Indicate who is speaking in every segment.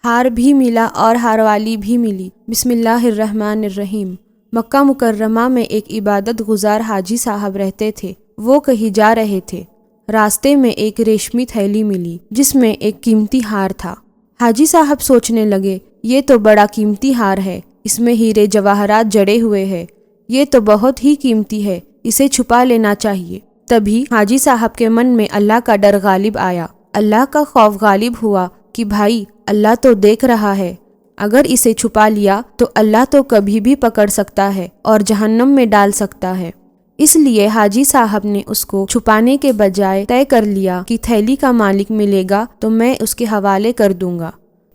Speaker 1: ہار بھی ملا اور ہار والی بھی ملی۔ بسم اللہ الرحمن الرحیم۔ مکہ مکرمہ میں ایک عبادت گزار حاجی صاحب رہتے تھے۔ وہ کہیں جا رہے تھے۔ راستے میں ایک ریشمی تھیلی ملی جس میں ایک قیمتی ہار تھا۔ حاجی صاحب سوچنے لگے، یہ تو بڑا قیمتی ہار ہے، اس میں ہیرے جواہرات جڑے ہوئے ہیں، یہ تو بہت ہی قیمتی ہے، اسے چھپا لینا چاہیے۔ تبھی حاجی صاحب کے من میں اللہ کا ڈر غالب آیا، اللہ کا خوف غالب ہوا کہ بھائی اللہ تو دیکھ رہا ہے، اگر اسے چھپا لیا تو اللہ تو کبھی بھی پکڑ سکتا ہے اور جہنم میں ڈال سکتا ہے۔ اس لیے حاجی صاحب نے اس کو چھپانے کے بجائے طے کر لیا کہ تھیلی کا مالک ملے گا تو میں اس کے حوالے کر دوں گا۔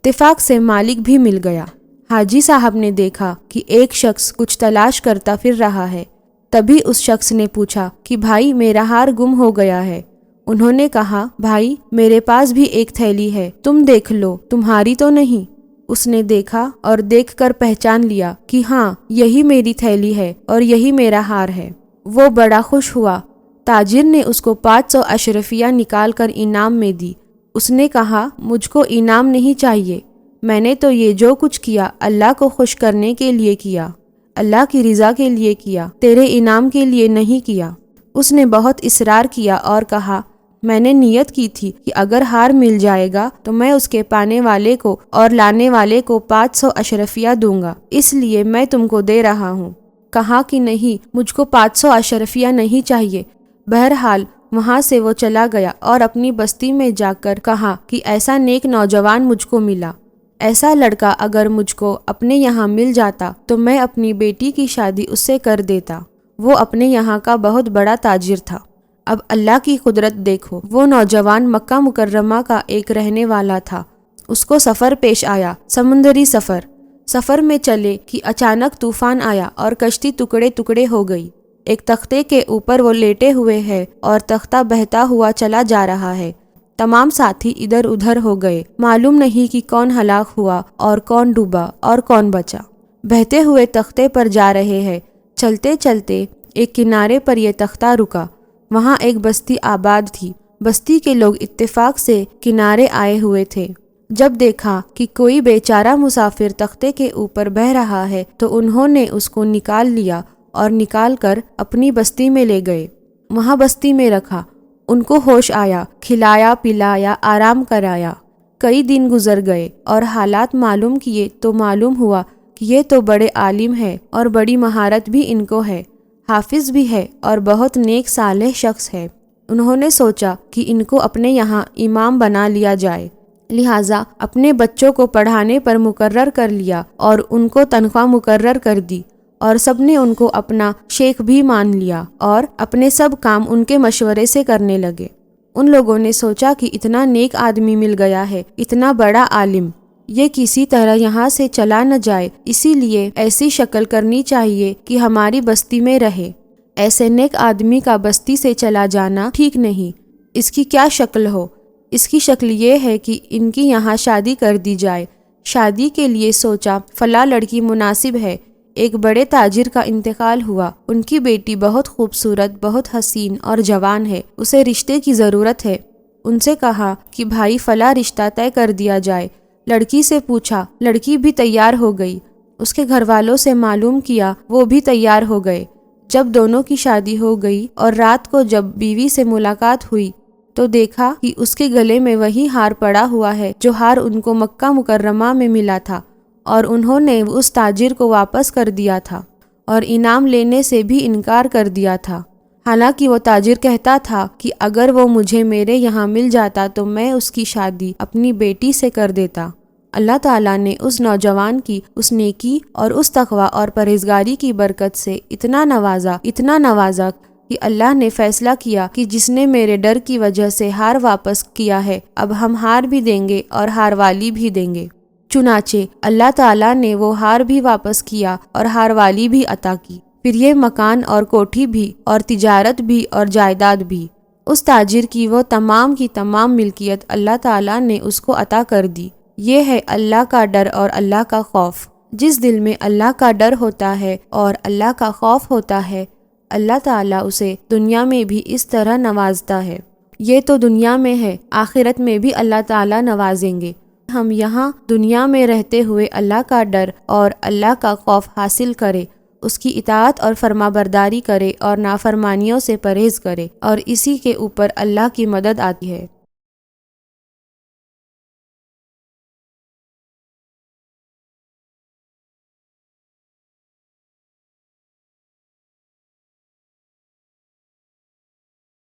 Speaker 1: اتفاق سے مالک بھی مل گیا۔ حاجی صاحب نے دیکھا کہ ایک شخص کچھ تلاش کرتا پھر رہا ہے۔ تبھی اس شخص نے پوچھا کہ بھائی میرا ہار گم ہو گیا ہے۔ انہوں نے کہا بھائی میرے پاس بھی ایک تھیلی ہے، تم دیکھ لو، تمہاری تو نہیں۔ اس نے دیکھا اور دیکھ کر پہچان لیا کہ ہاں یہی میری تھیلی ہے اور یہی میرا ہار ہے۔ وہ بڑا خوش ہوا۔ تاجر نے اس کو 500 اشرفیہ نکال کر انعام میں دی۔ اس نے کہا مجھ کو انعام نہیں چاہیے، میں نے تو یہ جو کچھ کیا اللہ کو خوش کرنے کے لیے کیا، اللہ کی رضا کے لیے کیا، تیرے انعام کے لیے نہیں کیا۔ اس نے بہت اصرار کیا اور کہا میں نے نیت کی تھی کہ اگر ہار مل جائے گا تو میں اس کے پانے والے کو اور لانے والے کو 500 اشرفیہ دوں گا، اس لیے میں تم کو دے رہا ہوں۔ کہا کہ نہیں، مجھ کو 500 اشرفیہ نہیں چاہیے۔ بہرحال وہاں سے وہ چلا گیا اور اپنی بستی میں جا کر کہا کہ ایسا نیک نوجوان مجھ کو ملا، ایسا لڑکا اگر مجھ کو اپنے یہاں مل جاتا تو میں اپنی بیٹی کی شادی اس سے کر دیتا۔ وہ اپنے یہاں کا بہت بڑا تاجر تھا۔ اب اللہ کی قدرت دیکھو، وہ نوجوان مکہ مکرمہ کا ایک رہنے والا تھا۔ اس کو سفر پیش آیا، سمندری سفر میں چلے کہ اچانک طوفان آیا اور کشتی ٹکڑے ٹکڑے ہو گئی۔ ایک تختے کے اوپر وہ لیٹے ہوئے ہے اور تختہ بہتا ہوا چلا جا رہا ہے۔ تمام ساتھی ادھر ادھر ہو گئے، معلوم نہیں کہ کون ہلاک ہوا اور کون ڈوبا اور کون بچا۔ بہتے ہوئے تختے پر جا رہے ہیں، چلتے چلتے ایک کنارے پر یہ تختہ رکا۔ وہاں ایک بستی آباد تھی۔ بستی کے لوگ اتفاق سے کنارے آئے ہوئے تھے۔ جب دیکھا کہ کوئی بیچارہ مسافر تختے کے اوپر بہہ رہا ہے تو انہوں نے اس کو نکال لیا اور نکال کر اپنی بستی میں لے گئے، وہاں بستی میں رکھا۔ ان کو ہوش آیا، کھلایا پلایا، آرام کرایا۔ کئی دن گزر گئے اور حالات معلوم کیے تو معلوم ہوا کہ یہ تو بڑے عالم ہے اور بڑی مہارت بھی ان کو ہے، حافظ بھی ہے اور بہت نیک صالح شخص ہے۔ انہوں نے سوچا کہ ان کو اپنے یہاں امام بنا لیا جائے، لہٰذا اپنے بچوں کو پڑھانے پر مقرر کر لیا اور ان کو تنخواہ مقرر کر دی، اور سب نے ان کو اپنا شیخ بھی مان لیا اور اپنے سب کام ان کے مشورے سے کرنے لگے۔ ان لوگوں نے سوچا کہ اتنا نیک آدمی مل گیا ہے، اتنا بڑا عالم، یہ کسی طرح یہاں سے چلا نہ جائے، اسی لیے ایسی شکل کرنی چاہیے کہ ہماری بستی میں رہے۔ ایسے نیک آدمی کا بستی سے چلا جانا ٹھیک نہیں۔ اس کی کیا شکل ہو؟ اس کی شکل یہ ہے کہ ان کی یہاں شادی کر دی جائے۔ شادی کے لیے سوچا فلاں لڑکی مناسب ہے۔ ایک بڑے تاجر کا انتقال ہوا، ان کی بیٹی بہت خوبصورت، بہت حسین اور جوان ہے، اسے رشتے کی ضرورت ہے۔ ان سے کہا کہ بھائی فلاں رشتہ طے کر دیا جائے۔ لڑکی سے پوچھا، لڑکی بھی تیار ہو گئی۔ اس کے گھر والوں سے معلوم کیا، وہ بھی تیار ہو گئے۔ جب دونوں کی شادی ہو گئی اور رات کو جب بیوی سے ملاقات ہوئی تو دیکھا کہ اس کے گلے میں وہی ہار پڑا ہوا ہے جو ہار ان کو مکہ مکرمہ میں ملا تھا، اور انہوں نے اس تاجر کو واپس کر دیا تھا اور انعام لینے سے بھی انکار کر دیا تھا۔ حالانکہ وہ تاجر کہتا تھا کہ اگر وہ مجھے میرے یہاں مل جاتا تو میں اس کی شادی اپنی بیٹی سے کر دیتا۔ اللہ تعالیٰ نے اس نوجوان کی اس نیکی اور اس تقوی اور پرہیزگاری کی برکت سے اتنا نوازا کہ اللہ نے فیصلہ کیا کہ جس نے میرے ڈر کی وجہ سے ہار واپس کیا ہے، اب ہم ہار بھی دیں گے اور ہار والی بھی دیں گے۔ چنانچہ اللہ تعالیٰ نے وہ ہار بھی واپس کیا اور ہار والی بھی عطا کی، پھر یہ مکان اور کوٹھی بھی اور تجارت بھی اور جائیداد بھی۔ اس تاجر کی وہ تمام کی تمام ملکیت اللہ تعالیٰ نے اس کو عطا کر دی۔ یہ ہے اللہ کا ڈر اور اللہ کا خوف۔ جس دل میں اللہ کا ڈر ہوتا ہے اور اللہ کا خوف ہوتا ہے، اللہ تعالیٰ اسے دنیا میں بھی اس طرح نوازتا ہے۔ یہ تو دنیا میں ہے، آخرت میں بھی اللہ تعالیٰ نوازیں گے۔ ہم یہاں دنیا میں رہتے ہوئے اللہ کا ڈر اور اللہ کا خوف حاصل کرے، اس کی اطاعت اور فرما برداری کرے اور نافرمانیوں سے پرہیز کرے، اور اسی کے اوپر اللہ کی مدد آتی ہے۔